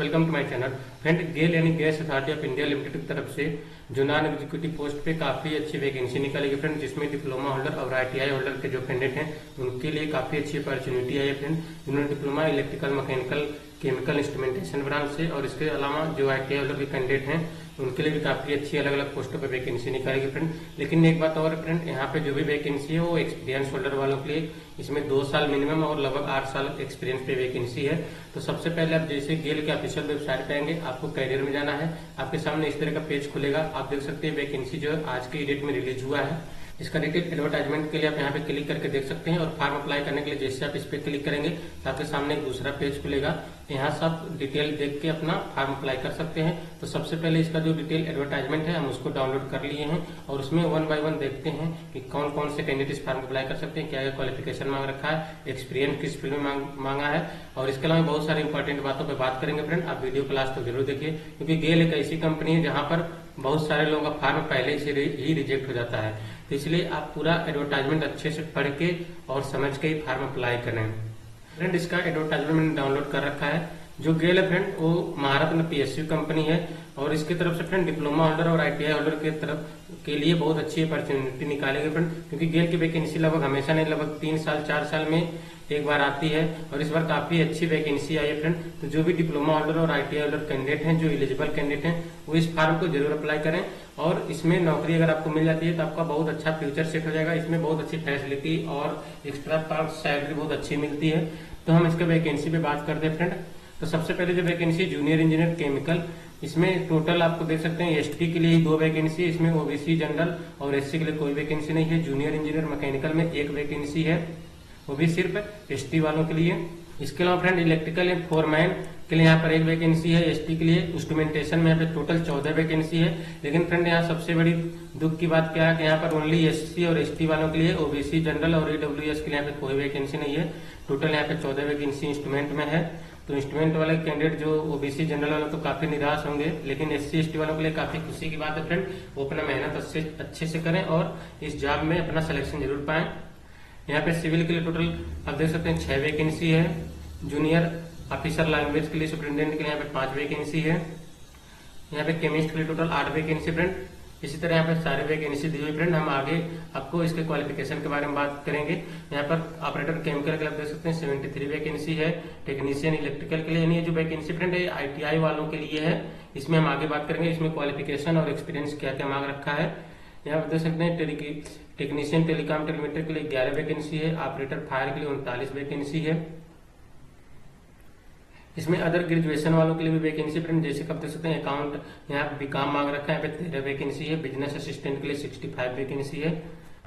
Welcome to my channel. Friend, GAIL यानी gas authority of India limited की तरफ से जो नॉन एग्जीक्यूटिव पोस्ट पे काफी अच्छी वैकेंसी निकाली गई फ्रेंड, जिसमें डिप्लोमा होल्डर और आईटीआई होल्डर के जो कैंडिडेट हैं उनके लिए काफी अच्छी अपॉर्चुनिटी आई है फ्रेंड। जिन्होंने diploma electrical mechanical chemical instrumentation branch से और इसके अलावा जो आईटीआई होल्डर के कैंडिडेट हैं उनके लिए भी काफी अच्छी अलग अलग पोस्टों पर वैकेंसी निकाली गई फ्रेंड। लेकिन एक बात और फ्रेंड, यहाँ पे जो भी वैकेंसी है वो एक्सपीरियंस होल्डर वालों के लिए, इसमें 2 साल मिनिमम और लगभग 8 साल एक्सपीरियंस पे वैकेंसी है। तो सबसे पहले आप जैसे गेल के ऑफिशियल वेबसाइट पे आएंगे, आपको कैरियर में जाना है। आपके सामने इस तरह का पेज खुलेगा। आप देख सकते हैं वैकेंसी जो है आज की डेट में रिलीज हुआ है। इसका डिटेल एडवर्टाइजमेंट के लिए आप यहाँ पे क्लिक करके देख सकते हैं और फॉर्म अप्लाई करने के लिए जैसे आप इस पे क्लिक करेंगे तो आपके सामने एक दूसरा पेज खुलेगा। यहाँ से आप डिटेल देख के अपना फॉर्म अप्लाई कर सकते हैं। तो सबसे पहले इसका जो डिटेल एडवर्टाइजमेंट है हम उसको डाउनलोड कर लिए हैं और उसमें 1 बाय 1 देखते हैं कि कौन कौन से कैंडिडेट इस फॉर्म अप्लाई कर सकते हैं, क्या क्या क्वालिफिकेशन मांग रखा है, एक्सपीरियंस किस फील्ड में मांगा है और इसके अलावा बहुत सारी इंपॉर्टेंट बातों पर बात करेंगे फ्रेंड। आप वीडियो क्लास तो जरूर देखिए, क्योंकि गेल एक ऐसी कंपनी है जहां पर बहुत सारे लोगों का फॉर्म पहले से ही रिजेक्ट हो जाता है। तो इसलिए आप पूरा एडवर्टाइजमेंट अच्छे से पढ़ के और समझ के ही फॉर्म अप्लाई करें। फ्रेंड, इसका एडवर्टाइजमेंट मैंने डाउनलोड कर रखा है। जो गेल है फ्रेंड वो महारत्न पीएसयू कंपनी है और इसकी तरफ से फ्रेंड डिप्लोमा होल्डर और आईटीआई होल्डर की तरफ के लिए बहुत अच्छी अपॉर्चुनिटी निकाली गई फ्रेंड, क्योंकि गेल की वैकेंसी लगभग हमेशा नहीं, लगभग 3 साल 4 साल में एक बार आती है और इस बार काफी अच्छी वैकेंसी आई है फ्रेंड। तो जो भी डिप्लोमा होल्डर और आईटीआई होल्डर कैंडिडेट हैं, जो एलिजिबल कैंडिडेट हैं, वो इस फॉर्म को जरूर अप्लाई करें और इसमें नौकरी अगर आपको मिल जाती है तो आपका बहुत अच्छा फ्यूचर सेट हो जाएगा। इसमें बहुत अच्छी फैसिलिटी और एक्स्ट्रा पार्ट सैलरी बहुत अच्छी मिलती है। तो हम इसके वैकेंसी पे बात करते हैं फ्रेंड। तो सबसे पहले जो वैकेंसी जूनियर इंजीनियर केमिकल, इसमें टोटल आपको देख सकते हैं एसटी के लिए ही 2 वैकेंसी है। इसमें ओबीसी जनरल और एससी के लिए कोई वैकेंसी नहीं है। जूनियर इंजीनियर मैकेनिकल में 1 वैकेंसी है, वो भी सिर्फ एसटी वालों के लिए। इसके अलावा फ्रेंड इलेक्ट्रिकल एंड फोरमैन के लिए यहाँ पर 1 वैकेंसी है एसटी के लिए। इंस्ट्रूमेंटेशन में यहाँ पे टोटल 14 वैकेंसी है। लेकिन फ्रेंड यहाँ सबसे बड़ी दुख की बात क्या है कि यहाँ पर ओनली एससी और एसटी वालों के लिए, ओबीसी जनरल और ईडब्ल्यूएस के लिए यहाँ पे कोई वैकेंसी नहीं है। टोटल यहाँ पे 14 वैकेंसी इंस्ट्रूमेंट में है। तो इंस्ट्रूमेंट वाले कैंडिडेट जो ओबीसी जनरल वाले तो काफी निराश होंगे, लेकिन एससी एसटी वालों के लिए काफी खुशी की बात है फ्रेंड। वो अपना मेहनत अच्छे से करें और इस जॉब में अपना सिलेक्शन जरूर पाएं। यहाँ पे सिविल के लिए टोटल आप देख सकते हैं 6 वैकेंसी है। जूनियर ऑफिसर लैंग्वेज के लिए सुपरिटेंडेंट के लिए यहाँ पे 5 वैकेंसी है। यहाँ पे केमिस्ट के लिए टोटल 8 वैकेंसी फ्रेंड। इसी तरह यहाँ पे सारे वैकेंसी दी हुई फ्रेंड। हम आगे आपको इसके क्वालिफिकेशन के बारे में बात करेंगे। यहाँ पर ऑपरेटर केमिकल के लिए आप देख सकते हैं 73 वैकेंसी है। टेक्नीशियन इलेक्ट्रिकल के लिए, यानी ये जो वैकेंसी फ्रेंड है आईटीआई वालों के लिए है। इसमें हम आगे बात करेंगे इसमें क्वालिफिकेशन और एक्सपीरियंस क्या क्या मांग रखा है। यहाँ पर देख सकते हैं टेक्नीशियन टेलीकॉम टेलीमीटर के लिए 11 वैकेंसी है। ऑपरेटर फायर के लिए 39 वैकेंसी है। इसमें अदर ग्रेजुएशन वालों के लिए भी वैकेंसी फ्रेंड, जैसे कब देख सकते हैं अकाउंट यहाँ बीकॉम मांग रखा है, यहाँ पे 13 वैकेंसी है। बिजनेस असिस्टेंट के लिए 65 वैकेंसी है।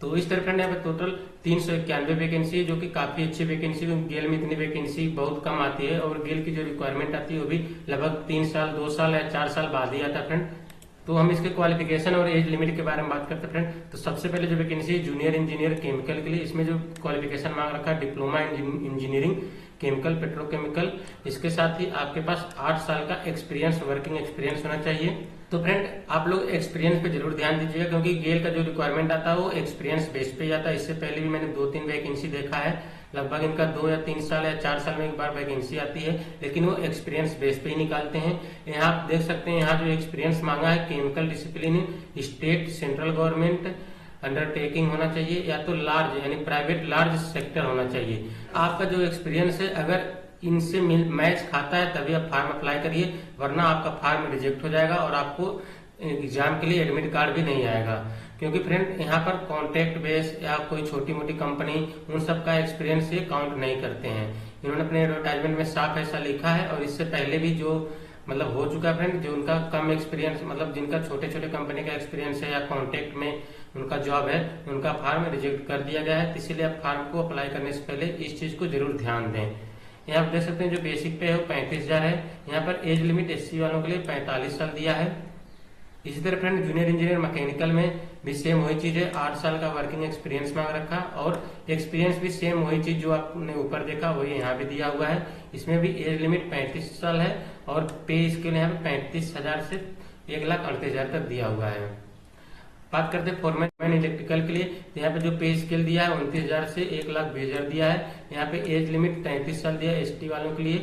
तो इस तरह फ्रेंड यहाँ पे टोटल 391 वैकेंसी है, जो कि काफी अच्छी वैकेंसी है। गेल में इतनी वैकेंसी बहुत कम आती है और गेल की जो रिक्वायरमेंट आती है वो भी लगभग 3 साल 2 साल या 4 साल बाद ही आता है फ्रेंड। तो हम इसके क्वालिफिकेशन और एज लिमिट के बारे में बात करते हैं फ्रेंड। तो सबसे पहले जो वैकेंसी है जूनियर इंजीनियर केमिकल के लिए, इसमें जो क्वालिफिकेशन मांग रखा है डिप्लोमा इंजीनियरिंग केमिकल पेट्रोकेमिकल, इसके साथ ही आपके पास 8 साल का एक्सपीरियंस वर्किंग एक्सपीरियंस होना चाहिए। तो फ्रेंड आप लोग एक्सपीरियंस पे जरूर ध्यान दीजिएगा, क्योंकि गेल का जो रिक्वायरमेंट आता है वो एक्सपीरियंस बेस पे जाता है। इससे पहले भी मैंने 2-3 वैकेंसी देखा है, लगभग इनका 2 या 3 साल या 4 साल में एक बार वैकेंसी आती है, लेकिन वो एक्सपीरियंस बेस पे ही निकालते हैं। यहाँ आप देख सकते हैं यहाँ जो एक्सपीरियंस मांगा है chemical discipline in state central government undertaking होना चाहिए या तो लार्ज यानी प्राइवेट लार्ज सेक्टर होना चाहिए। आपका जो एक्सपीरियंस है अगर इनसे मैच खाता है तभी आप फॉर्म अप्लाई करिए, वरना आपका फॉर्म रिजेक्ट हो जाएगा और आपको एग्जाम के लिए एडमिट कार्ड भी नहीं आएगा। क्योंकि फ्रेंड यहाँ पर कॉन्ट्रैक्ट बेस या कोई छोटी मोटी कंपनी उन सब का एक्सपीरियंस ये काउंट नहीं करते हैं। इन्होंने अपने एडवर्टाइजमेंट में साफ ऐसा लिखा है और इससे पहले भी जो मतलब हो चुका है फ्रेंड, जो उनका कम एक्सपीरियंस मतलब जिनका छोटे छोटे कंपनी का एक्सपीरियंस है या कॉन्ट्रैक्ट में उनका जॉब है, उनका फॉर्म रिजेक्ट कर दिया गया है। तो इसीलिए आप फॉर्म को अप्लाई करने से पहले इस चीज को जरूर ध्यान दें। यहाँ आप देख सकते हैं जो बेसिक पे है वो 35,000 है। यहाँ पर एज लिमिट एससी वालों के लिए 45 साल दिया है। इसी तरह फ्रेंड जूनियर इंजीनियर मैकेनिकल में भी सेम वही चीज है, 8 साल का वर्किंग एक्सपीरियंस मांग रखा और एक्सपीरियंस भी सेम वही चीज जो आपने ऊपर देखा वही यहाँ भी दिया हुआ है। इसमें भी एज लिमिट 35 साल है और पे इसके लिए यहाँ पे 35,000 से 1,38,000 तक दिया हुआ है। बात करते हैं फोरमैन इलेक्ट्रिकल के लिए, तो यहाँ पे जो पे स्केल दिया है 29,000 से 1,20,000 दिया है। यहाँ पे एज लिमिट 33 साल दिया है एसटी वालों के लिए।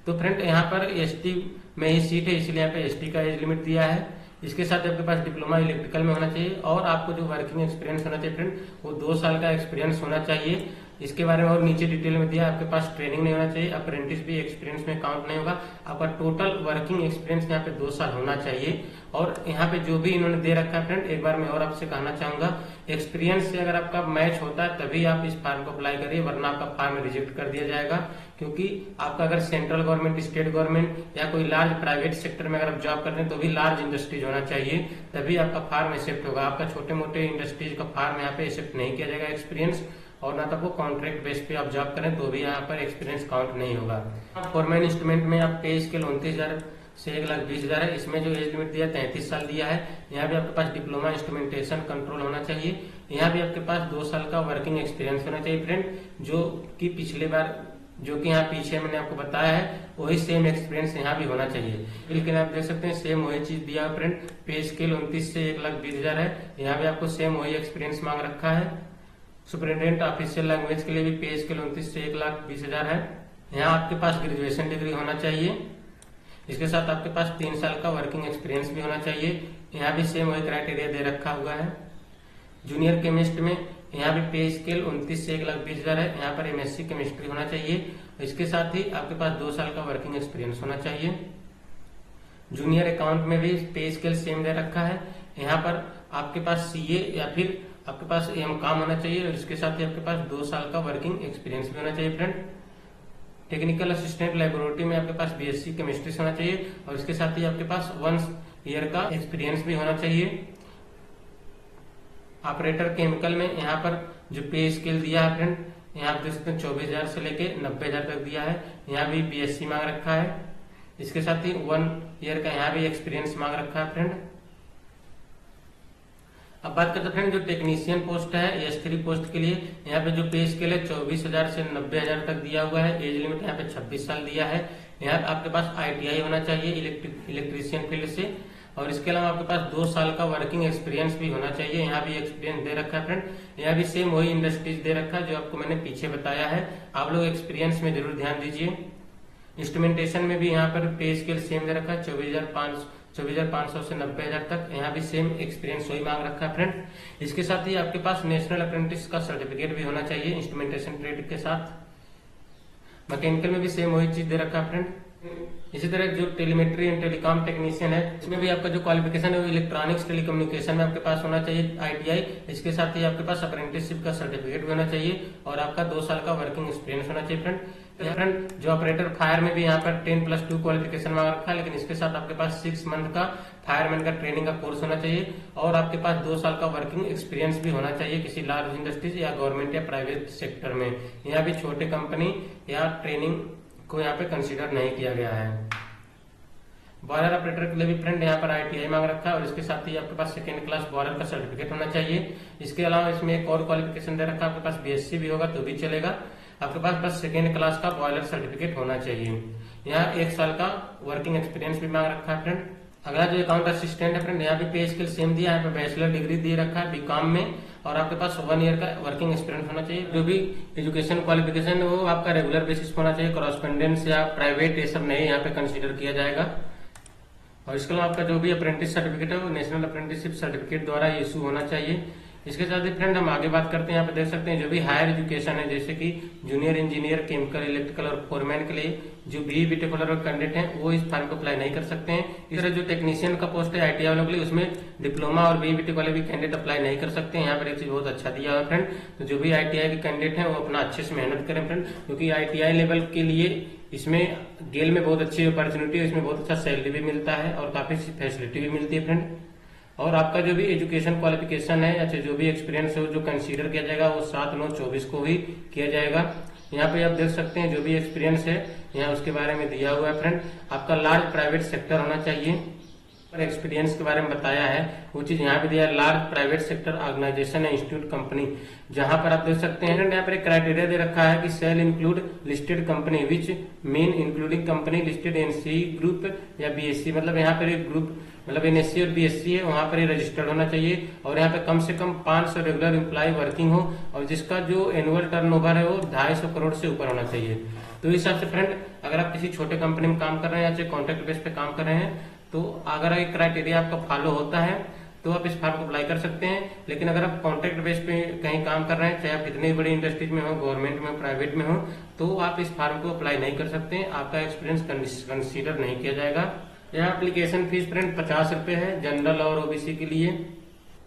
तो फ्रेंड यहाँ पर एसटी में ही सीट है, इसलिए यहाँ पे एसटी का एज लिमिट दिया है। इसके साथ आपके पास डिप्लोमा इलेक्ट्रिकल में होना चाहिए और आपको जो वर्किंग एक्सपीरियंस होना चाहिए फ्रेंड वो 2 साल का एक्सपीरियंस होना चाहिए। इसके बारे में और नीचे डिटेल में दिया, आपके पास ट्रेनिंग नहीं होना चाहिए, अप्रेंटिस भी एक्सपीरियंस में काउंट नहीं होगा, आपका टोटल वर्किंग एक्सपीरियंस यहाँ पे 2 साल होना चाहिए। और यहाँ पे जो भी इन्होंने दे रखा है फ्रेंड, एक बार मैं और आपसे कहना चाहूंगा, एक्सपीरियंस से अगर आपका मैच होता है तभी आप इस फार्म को अप्लाई करिए, वरना आपका फार्म रिजेक्ट कर दिया जाएगा। क्योंकि आपका अगर सेंट्रल गवर्नमेंट, स्टेट गवर्नमेंट या कोई लार्ज प्राइवेट सेक्टर में अगर आप जॉब करते हैं तो भी लार्ज इंडस्ट्रीज होना चाहिए, तभी आपका फार्म एक्सेप्ट होगा। आपका छोटे मोटे इंडस्ट्रीज का फार्म यहाँ पे एक्सेप्ट नहीं किया जाएगा एक्सपीरियंस, और ना तो आपको कॉन्ट्रैक्ट बेस पे आप जॉब करें तो भी यहाँ पर एक्सपीरियंस काउंट नहीं होगा। फॉरमैन इंस्ट्रूमेंट में आप पे स्केल 29,000 से 1,20,000 है। इसमें जो एज लिमिट दिया 33 साल दिया है। यहाँ भी आपके पास डिप्लोमा इंस्ट्रूमेंटेशन कंट्रोल होना चाहिए। यहाँ भी आपके पास 2 साल का वर्किंग एक्सपीरियंस होना चाहिए फ्रेंड, जो कि पिछले बार जो कि यहाँ पीछे मैंने आपको बताया है वही सेम एक्सपीरियंस यहाँ भी होना चाहिए। लेकिन आप देख सकते हैं सेम वही चीज दिया है फ्रेंड, पे स्केल 29 से 1,20,000 है। यहाँ भी आपको सेम वही एक्सपीरियंस मांग रखा है। सुपरिटेंडेंट ऑफिशियल लैंग्वेज के लिए भी पे स्केल 29 से 1,20,000 है। यहाँ आपके पास ग्रेजुएशन डिग्री होना चाहिए। इसके साथ आपके पास 3 साल का वर्किंग एक्सपीरियंस भी होना चाहिए। यहाँ भी सेम वही क्राइटेरिया दे रखा हुआ है। जूनियर केमिस्ट में यहाँ भी पे स्केल 29 से 1,20,000 है। यहाँ पर एमएससी केमिस्ट्री होना चाहिए। इसके साथ ही आपके पास 2 साल का वर्किंग एक्सपीरियंस होना चाहिए। जूनियर अकाउंट में भी पे स्केल सेम दे रखा है। यहाँ पर आपके पास सीए या फिर आपके पास एम काम होना चाहिए और इसके साथ ही आपके पास 2 साल का वर्किंग एक्सपीरियंस भी होना चाहिए फ्रेंड। टेक्निकल असिस्टेंट लेबोरेटरी में आपके पास बीएससी केमिस्ट्री होना चाहिए और इसके साथ ही आपके पास 1 ईयर का एक्सपीरियंस भी होना चाहिए। ऑपरेटर केमिकल में यहाँ पर जो पे स्केल दिया है फ्रेंड, यहाँ पर 24,000 से लेके 90,000 तक दिया है। यहाँ भी बीएससी मांग रखा है। इसके साथ ही 1 ईयर का यहाँ भी एक्सपीरियंस मांग रखा है फ्रेंड। अब बात करते हैं फ्रेंड जो टेक्नीशियन पोस्ट है S3 पोस्ट के लिए, यहाँ पे जो पे स्केल है 24,000 से 90,000 तक दिया हुआ है। एज लिमिट यहाँ पे 26 साल दिया है। यहाँ आपके पास ITI होना चाहिए इलेक्ट्रीशियन फील्ड से, और इसके अलावा आपके पास 2 साल का वर्किंग एक्सपीरियंस भी होना चाहिए। यहाँ भी एक्सपीरियंस दे रखा है फ्रेंड। यहाँ भी सेम वही इंडस्ट्रीज दे रखा है जो आपको मैंने पीछे बताया है। आप लोग एक्सपीरियंस में जरूर ध्यान दीजिए। इंस्ट्रूमेंटेशन में भी यहाँ पर पे स्केल सेम दे रखा है 24,500 से 90,000 तक। यहाँ भी सेम एक्सपीरियंस वही मांग रखा है फ्रेंड। इसके साथ ही आपके पास नेशनल अप्रेंटिस का सर्टिफिकेट भी होना चाहिए इंस्ट्रूमेंटेशन ट्रेड के साथ। मैकेनिकल में भी सेम वही चीज दे रखा है फ्रेंड। इसी तरह जो टेलीमेट्री एंड टेलीकॉम टेक्नीशियन है, इसमें भी आपका जो क्वालिफिकेशन है वो इलेक्ट्रॉनिक्स टेलीकम्युनिकेशन में आपके पास होना चाहिए ITI। इसके साथ ही आपके पास अप्रेंटिसशिप का सर्टिफिकेट भी होना चाहिए और आपका 2 साल का वर्किंग एक्सपीरियंस होना चाहिए फ्रेंड। जो ऑपरेटर फायर में भी यहाँ पर 10+2 क्वालिफिकेशन मांग रखा है, लेकिन इसके साथ आपके पास 6 मंथ का फायरमैन का ट्रेनिंग का कोर्स होना चाहिए और आपके पास 2 साल का वर्किंग एक्सपीरियंस भी होना चाहिए किसी लार्ज इंडस्ट्रीज या गवर्नमेंट या प्राइवेट सेक्टर में। यहाँ भी छोटे कंपनी या ट्रेनिंग को यहाँ पे कंसीडर नहीं किया गया है। बॉयलर ऑपरेटर के लिए भी फ्रेंड यहाँ पर ITI मांग रखा है और इसके साथ ही आपके पास 2nd क्लास बॉयलर का सर्टिफिकेट होना चाहिए। इसके अलावा इसमें एक और क्वालिफिकेशन दे रखा है, आपके पास BSc भी होगा तो भी चलेगा। आपके पास बस 2nd क्लास का बॉयलर सर्टिफिकेट होना चाहिए। यहाँ 1 साल का वर्किंग एक्सपीरियंस भी मांग रखा है फ्रेंड। अगला जो अकाउंट असिस्टेंट है फ्रेंड, यहाँ भी पे स्केल सेम दिया है, बैचलर डिग्री दे रखा है बीकॉम में और आपके पास 1 ईयर का वर्किंग एक्सपीरियंस होना चाहिए। जो भी एजुकेशन क्वालिफिकेशन है वो आपका रेगुलर बेसिस होना चाहिए, कॉरेस्पोंडेंस या प्राइवेट ये सब नहीं यहाँ पे कंसीडर किया जाएगा। और इसके अलावा आपका जो भी अप्रेंटिस सर्टिफिकेट है वो नेशनल अप्रेंटिसशिप सर्टिफिकेट द्वारा इशू होना चाहिए। इसके साथ ही फ्रेंड हम आगे बात करते हैं, यहाँ पे देख सकते हैं जो भी हायर एजुकेशन है जैसे कि जूनियर इंजीनियर केमिकल इलेक्ट्रिकल और फोरमैन के लिए जो BE BTech होल्डर और कैंडिडेट हैं वो इस फॉर्म को अप्लाई नहीं कर सकते हैं। इस तरह जो टेक्नीशियन का पोस्ट है ITI वालों के लिए उसमें डिप्लोमा और BE BTech वाले भी कैंडिडेट अप्लाई नहीं कर सकते हैं। यहाँ पर एक चीज बहुत अच्छा दिया हुआ फ्रेंड, तो जो भी ITI के कैंडिडेट हैं वो अपना अच्छे से मेहनत करें फ्रेंड, क्योंकि ITI लेवल के लिए इसमें गेल में बहुत अच्छी अपॉर्चुनिटी है, इसमें बहुत अच्छा सैलरी भी मिलता है और काफी फैसिलिटी भी मिलती है फ्रेंड। और आपका जो भी एजुकेशन क्वालिफिकेशन है या जो भी एक्सपीरियंस है जो कंसीडर किया जाएगा वो 7/9/24 को ही किया जाएगा। यहाँ पे आप देख सकते हैं जो भी एक्सपीरियंस है यहाँ उसके बारे में दिया हुआ है फ्रेंड। आपका लार्ज प्राइवेट सेक्टर होना चाहिए और एक्सपीरियंस के बारे में बताया है वो चीज यहाँ पे दिया है, large private sector organisation institute company, जहां पर आप देख सकते हैं यहाँ पर एक क्राइटेरिया दे रखा है कि shall include listed company which mean including company listed NCE group या BSc, मतलब यहाँ पर एक ग्रुप मतलब NSC और BSc है वहां पर ही रजिस्टर्ड होना चाहिए और यहाँ पे कम से कम 500 रेगुलर एम्प्लॉय वर्किंग हो और जिसका जो एनुअल टर्नओवर है वो 250 करोड़ से ऊपर होना चाहिए। तो इस हिसाब से फ्रेंड अगर आप किसी छोटे कंपनी में काम कर रहे हैं या कॉन्ट्रैक्ट बेस पे काम कर रहे हैं, तो अगर एक क्राइटेरिया आपका फॉलो होता है तो आप इस फॉर्म को अप्लाई कर सकते हैं। लेकिन अगर आप कॉन्ट्रैक्ट बेस पे कहीं काम कर रहे हैं, चाहे आप कितनी बड़ी इंडस्ट्रीज में हो, गवर्नमेंट में, प्राइवेट में हो, तो आप इस फॉर्म को अप्लाई नहीं कर सकते हैं। आपका एक्सपीरियंस कंसीडर नहीं किया जाएगा। यह एप्लीकेशन फीस फ्रेंड 50 रुपए है जनरल और ओबीसी के लिए।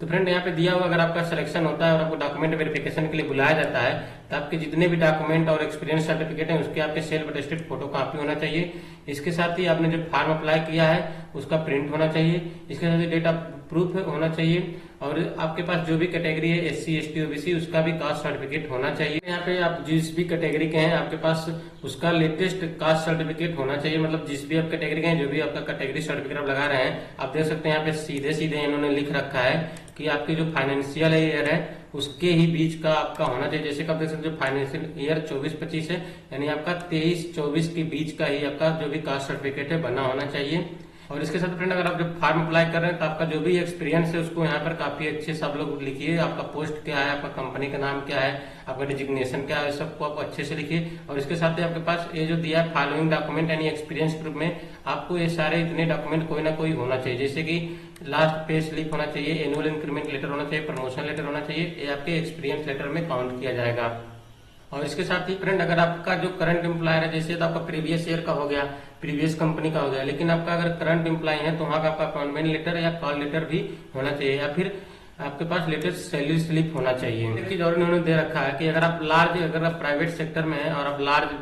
तो फ्रेंड यहाँ पे दिया हुआ अगर आपका सिलेक्शन होता है और आपको डॉक्यूमेंट वेरिफिकेशन के लिए बुलाया जाता है, तो आपके जितने भी डॉक्यूमेंट और एक्सपीरियंस सर्टिफिकेट हैं उसके आपके सेल्फ अटेस्टेड फोटो कॉपी होना चाहिए। इसके साथ ही आपने जो फॉर्म अप्लाई किया है उसका प्रिंट होना चाहिए। इसके साथ ही डेट ऑफ प्रूफ होना चाहिए और आपके पास जो भी कैटेगरी है SC ST OBC उसका भी कास्ट सर्टिफिकेट होना चाहिए। यहाँ पे आप जिस भी कैटेगरी के हैं आपके पास उसका लेटेस्ट कास्ट सर्टिफिकेट होना चाहिए। मतलब जिस भी आप कैटेगरी के हैं, जो भी आपका कैटेगरी सर्टिफिकेट आप लगा रहे हैं, आप देख सकते हैं यहाँ पे सीधे सीधे इन्होंने लिख रखा है कि आपकी जो फाइनेंशियल ईयर है उसके ही बीच का आपका होना चाहिए। जैसे कि आप देख सकते हैं फाइनेंशियल ईयर 24-25 है, यानी आपका 23-24 के बीच का ही आपका जो भी कास्ट सर्टिफिकेट है बना होना चाहिए। और इसके साथ फ्रेंड अगर आप जब फॉर्म अप्लाई कर रहे हैं तो आपका जो भी एक्सपीरियंस है उसको यहाँ पर काफी अच्छे से आप लोग लिखिए। आपका पोस्ट क्या है, आपका कंपनी का नाम क्या है, आपका डिजिग्नेशन क्या है, सबको आप अच्छे से लिखिए। और इसके साथ ही आपके पास ये जो दिया है फॉलोइंग डॉक्यूमेंट यानी एक्सपीरियंस प्रूफ में आपको ये सारे इतने डॉक्यूमेंट कोई ना कोई होना चाहिए। जैसे कि लास्ट पे स्लिप होना चाहिए, एनुअल इंक्रीमेंट लेटर होना चाहिए, प्रमोशन लेटर होना चाहिए। ये आपके एक्सपीरियंस लेटर में काउंट किया जाएगा। और इसके साथ ही फ्रेंड अगर आपका जो करंट एम्प्लॉयर है, जैसे तो आपका प्रीवियस ईयर का हो गया, प्रीवियस कंपनी का हो गया, लेकिन आपका अगर करंट एम्प्लॉय है तो वहां का आपका अपॉइंटमेंट लेटर या कॉल लेटर भी होना चाहिए, या फिर आपके पास लेटेस्ट सैलरी स्लिप होना चाहिए। एक चीज और इन्होंने दे रखा है कि अगर आप प्राइवेट सेक्टर में है और आप लार्ज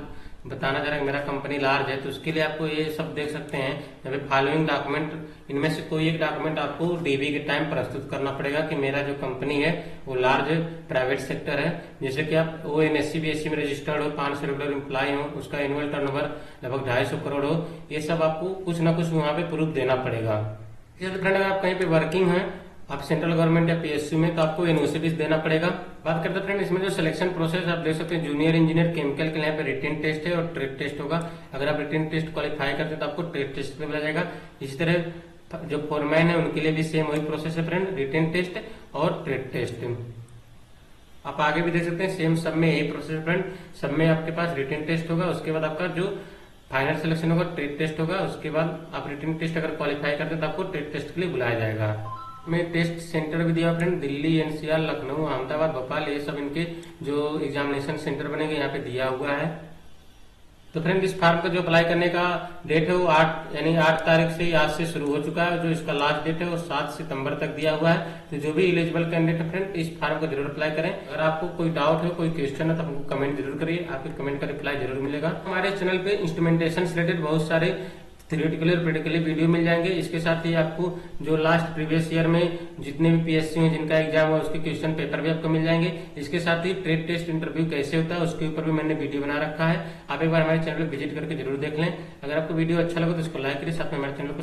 बताना चाह रहे हैं मेरा कंपनी लार्ज है, तो उसके लिए आपको ये सब देख सकते हैं यहाँ पे फॉलोइंग डॉक्यूमेंट, इनमें से कोई एक डॉक्यूमेंट आपको डीबी के टाइम प्रस्तुत करना पड़ेगा कि मेरा जो कंपनी है वो लार्ज प्राइवेट सेक्टर है। जैसे कि आप ONSC BSc में रजिस्टर्ड हो, 500 रेगुलर एम्प्लॉय हो, उसका एनुअल टर्नओवर लगभग 250 करोड़ हो, ये सब आपको कुछ ना कुछ वहाँ पे प्रूफ देना पड़ेगा। फ्रेंड अगर आप कहीं पे वर्किंग है, आप सेंट्रल गवर्नमेंट या PSU में, तो आपको एनओसी भी देना पड़ेगा। बात करते हैं फ्रेंड इसमें जो सिलेक्शन प्रोसेस आप देख सकते हैं, जूनियर इंजीनियर केमिकल के लिए यहाँ पे रिटन टेस्ट है और ट्रेड टेस्ट होगा। अगर आप रिटन टेस्ट क्वालिफाई करते हैं तो आपको ट्रेड टेस्ट में मिला जाएगा। इसी तरह जो फोरमैन है उनके लिए भी सेम वही प्रोसेस है फ्रेंड, रिटन टेस्ट और ट्रेड टेस्ट। आप आगे भी देख सकते हैं सेम सब में यही प्रोसेस फ्रेंड, सब में आपके पास रिटन टेस्ट होगा, उसके बाद आपका जो फाइनल सिलेक्शन होगा ट्रेड टेस्ट होगा, उसके बाद आप रिटन टेस्ट अगर क्वालिफाई करते हैं तो आपको ट्रेड टेस्ट के लिए बुलाया जाएगा। में टेस्ट सेंटर भी दिया फ्रेंड, दिल्ली, NCR, लखनऊ, अहमदाबाद, भोपाल, ये सब इनके जो एग्जामिनेशन सेंटर बनेंगे यहाँ पे दिया हुआ है। तो फ्रेंड इस फॉर्म का जो अप्लाई करने का डेट है वो 8 तारीख से आज से शुरू हो चुका है। जो इसका लास्ट डेट है वो 7 सितंबर तक दिया हुआ है। तो जो भी एलिजिबल कैंडिडेट है फ्रेंड इस फॉर्म को जरूर अप्लाई करें। अगर आपको कोई डाउट है, कोई क्वेश्चन है तो हमको कमेंट जरूर करिए, आपके कमेंट का रिप्लाई जरूर मिलेगा। हमारे चैनल पे इंस्ट्रूमेंटेशन से रिलेटेड बहुत सारे थ्योरेटिकली और प्रैक्टिकली वीडियो मिल जाएंगे। इसके साथ ही आपको जो लास्ट प्रीवियस ईयर में जितने भी PSC में जिनका एग्जाम हुआ उसके क्वेश्चन पेपर भी आपको मिल जाएंगे। इसके साथ ही ट्रेड टेस्ट इंटरव्यू कैसे होता है उसके ऊपर भी मैंने वीडियो बना रखा है। आप एक बार हमारे चैनल पर विजिट करके जरूर देख लें। अगर आपको वीडियो अच्छा लगे तो इसको लाइक करिए, साथ में हमारे चैनल को